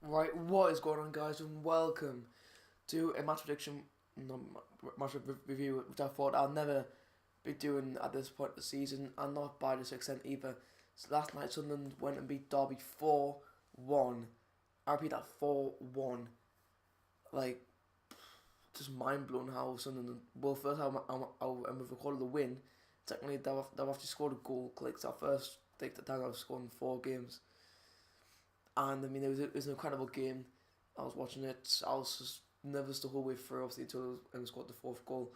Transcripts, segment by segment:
Right, what is going on, guys, and welcome to a match prediction, no, review, which I thought I'll never be doing at this point of the season, and not by this extent either. So last night, Sunderland went and beat Derby 4-1. I repeat that, 4-1. Like, just mind blown how Sunderland. Well, first, we've recorded the win. Secondly, they've actually scored a goal. Like, it's our first time I've scored in 4 games. And I mean, it was an incredible game. I was watching it. I was just nervous the whole way through, obviously, until I scored the fourth goal.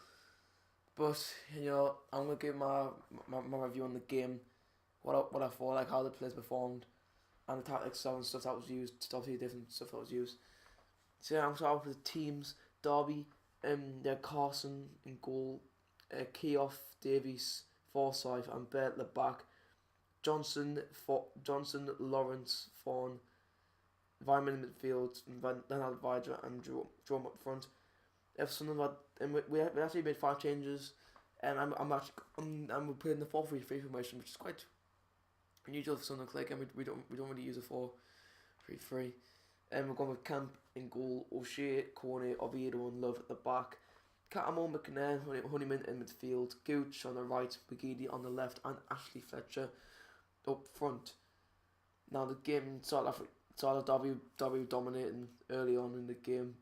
But I'm gonna give my review on the game, what I thought, like how the players performed, and the tactics and stuff that was used. Obviously, different stuff that was used. So I'm starting with the teams. Derby, they had Carson in goal, Keough, Davies, Forsyth, and Burt at the back. Johnson, Lawrence, Fawn, Vyman in midfield, then had Vidra and Jerome up front. If Sunderland and we actually made 5 changes, and we're playing the 4-3-3 formation, which is quite unusual for Sunderland. Like, and we don't really use a 4-3-3. And we're going with Camp in goal, O'Shea, Corney, Oviedo, and Love at the back. Catamore, McNair, Honeyman in midfield, Gooch on the right, McGeady on the left, and Ashley Fletcher up front. Now the game started Derby dominating early on in the game,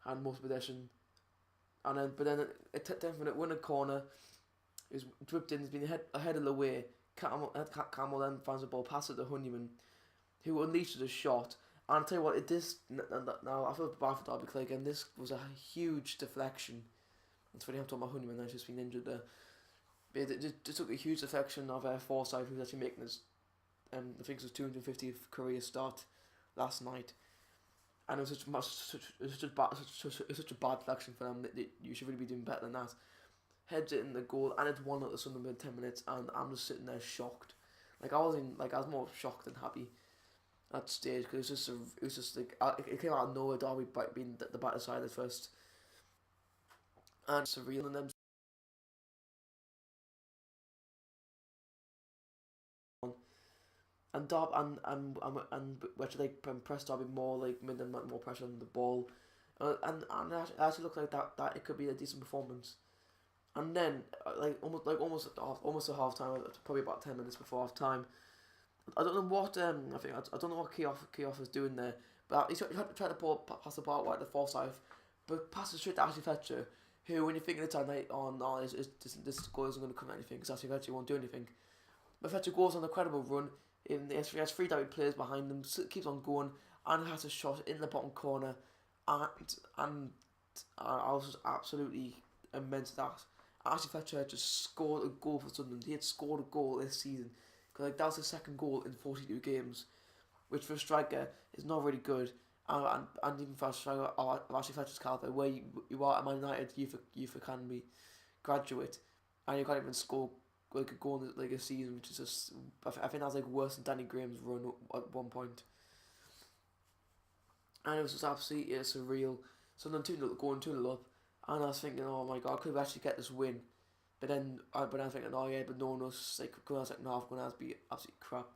had most possession, and then it took 10 minutes, win a corner, is dripped in, has been ahead of the way. Campbell then finds the ball, passes it to Honeyman, who unleashes a shot. And I'll tell you what, now I feel bad for Derby Clay again. This was a huge deflection. It's funny I'm talking about Honeyman, he's just been injured there. But it just took a huge deflection of Forsyth, who's actually making his, I think it was 250th career start last night. And it was such a bad deflection for them that you should really be doing better than that. Heads it in the goal, and it's 1-0 to Sunderland in 10 minutes, and I'm just sitting there shocked. I was more shocked than happy at that stage, because it was just like it came out of nowhere. Derby being the better side at first, and surreal, and then and Derby and which press Derby more, like made them more pressure on the ball, and it actually looked like that it could be a decent performance. And then almost at half time, probably about 10 minutes before half time, I don't know what I don't know what Keough was doing there, but he tried to pass the ball right to Forsyth, but passes straight to Ashley Fletcher, who, when you're thinking at the time, like, oh no, this goal isn't going to come to anything, because Ashley Fletcher won't do anything. But Fletcher goes on a credible run. He has 3 Derby players behind him, keeps on going, and has a shot in the bottom corner, and I was just absolutely immense at that. Ashley Fletcher had just scored a goal for Sunderland. He had scored a goal this season. Because that was his second goal in 42 games, which for a striker is not really good. And even for a striker of Ashley Fletcher's calibre, where you are a Man United youth academy graduate, and you can't even score like a goal in like a season, which is just, I think that's like worse than Danny Graham's run at one point. And it was just absolutely surreal. So then 2-0 going 2-0 up, and I was thinking, oh my god, could we actually get this win? But then I was thinking, oh yeah, but no one was like going out second half, going to be absolutely crap.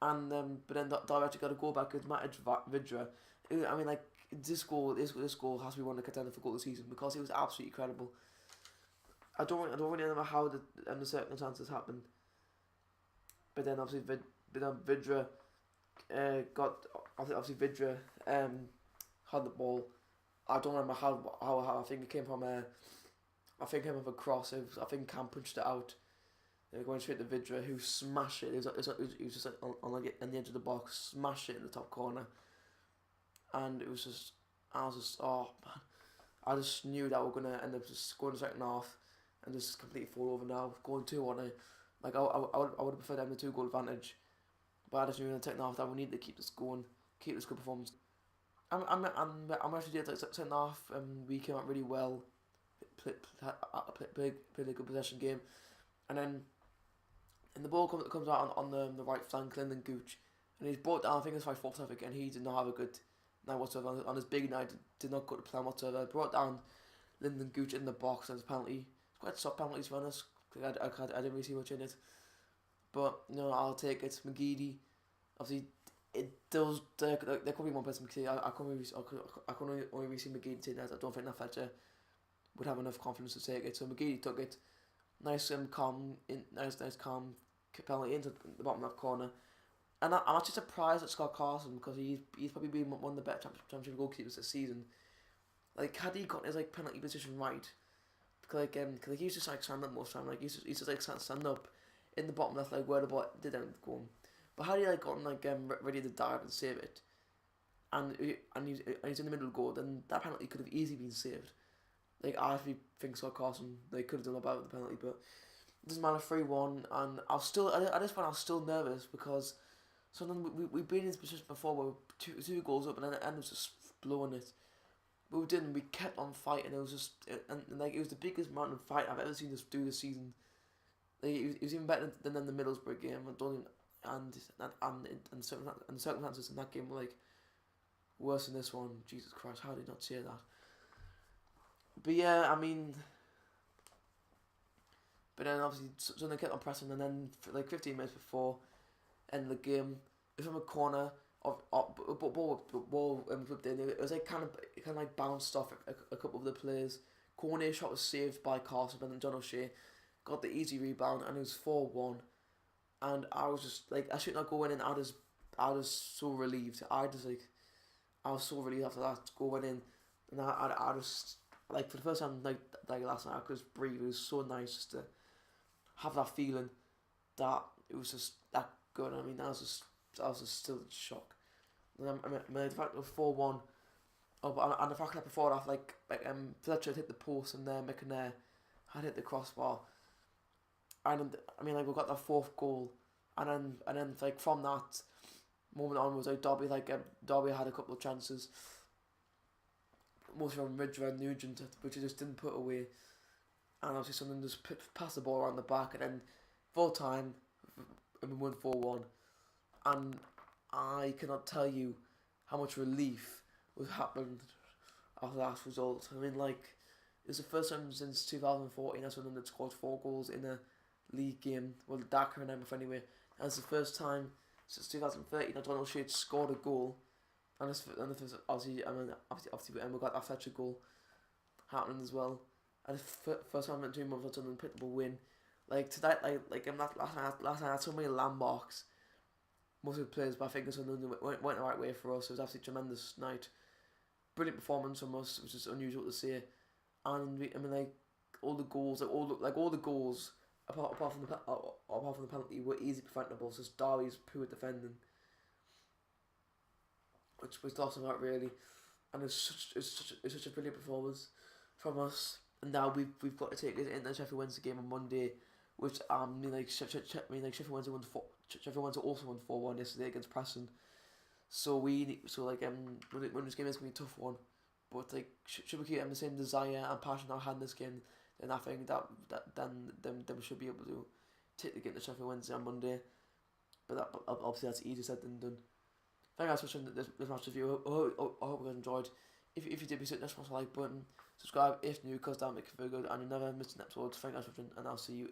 And but then Derby actually got a goal back with Matic Vidra. I mean, like, this goal has to be one of the contender for goal of the season, because it was absolutely incredible. I don't really know how the circumstances happened. But then obviously Vidra got obviously Vidra had the ball. I don't remember how I think it came from I think it came off a cross. I think Cam punched it out. Going straight to Vidra, who smashed it. He was just like on the edge of the box, smashed it in the top corner. And it was just, oh man, I just knew that we're gonna end up just going to the second half and just completely fall over now, going 2-1. I would have preferred having the 2-goal advantage, but I just knew in the second half that we need to keep this going, keep this good performance. I'm actually did like second half. We came out really well. Played a good possession game, and then the ball comes out on the right flank, Lyndon Gooch, and he's brought down. I think it's by Forsyth again. He did not have a good night whatsoever on his big night. Did not go to plan whatsoever. Brought down Lyndon Gooch in the box, and it's penalty. It's quite soft penalties for us. I didn't really see much in it, but I'll take it. McGeady, obviously it does. There could be one person because I can't really, I can only really see McGee taking that. I don't think that Fletcher would have enough confidence to take it. So McGee took it. Nice nice calm penalty into the bottom left corner. And I'm actually surprised at Scott Carson because he's probably been one of the better championship goalkeepers this season. Like had he got his like penalty position right, because cause he used to just like stand up most time. Like he used to like stand up in the bottom left like where the ball did end up going. But had he like gotten like ready to dive and save it, and he's in the middle of the goal, then that penalty could have easily been saved. Like I actually think Scott Carson they could have done about the penalty, but it doesn't matter. 3-1, and at this point I was still nervous because sometimes we've been in this position before where two goals up and then it ended up just blowing it. But we didn't. We kept on fighting. It was just and like it was the biggest mountain fight I've ever seen us do this season. Like it was even better than the Middlesbrough game. I don't even, and the circumstances in that game were like worse than this one. Jesus Christ, how did I not say that? But yeah, I mean, but then obviously so they kept on pressing, and then like 15 minutes before end of the game, it was from a corner of ball flipped in. It was like kind of like bounced off a couple of the players. Corner shot was saved by Carson, and then John O'Shea got the easy rebound, and it was 4-1. And I was just like, I should not go in, and I was so relieved. I was so relieved after that going in, and I just like for the first time like last night I could just breathe. It was so nice just to have that feeling that it was just that good. I mean, I was just still in shock. And the fact it was 4-1, and the fact that before that like Fletcher had hit the post and McNair had hit the crossbar. And I mean, like we got that fourth goal, and then like from that moment onwards, like Derby had a couple of chances, mostly from Ridger and Nugent, which he just didn't put away, and obviously something just passed the ball around the back, and then full time, and we won 4-1, and I cannot tell you how much relief was happened after that result. I mean, like it was the first time since 2014 that Sunderland had scored 4 goals in a league game. Well, that can remember anyway. And it's the first time since 2013 that Donald Shea had scored a goal. And this obviously, we got that Fletcher goal happening as well. And it's the first time in 2 months that Sunderland picked up a win. Like tonight, last night I had so many landmarks. Most of the players, but I think Sunderland went the right way for us. It was absolutely tremendous night. Brilliant performance from us, which is unusual to see. And like all the goals, all the goals. Apart from the penalty, were easy preventable. So it's Darby's poor defending, which lost him out really, and it's such a brilliant performance from us. And now we've got to take it into the Sheffield Wednesday game on Monday, which Sheffield Wednesday also won 4-1 yesterday against Preston. So when this game is gonna be a tough one, but like should we keep the same desire and passion I had in this game? Then I think that we should be able to take the game to Sheffield Wednesday on Monday. But obviously that's easier said than done. Thank you guys for watching this match review. I hope you guys enjoyed. If you did, be sure to smash the like button, subscribe if new, because that'll make you feel good, and you never miss an episode. Thank you guys for watching, and I'll see you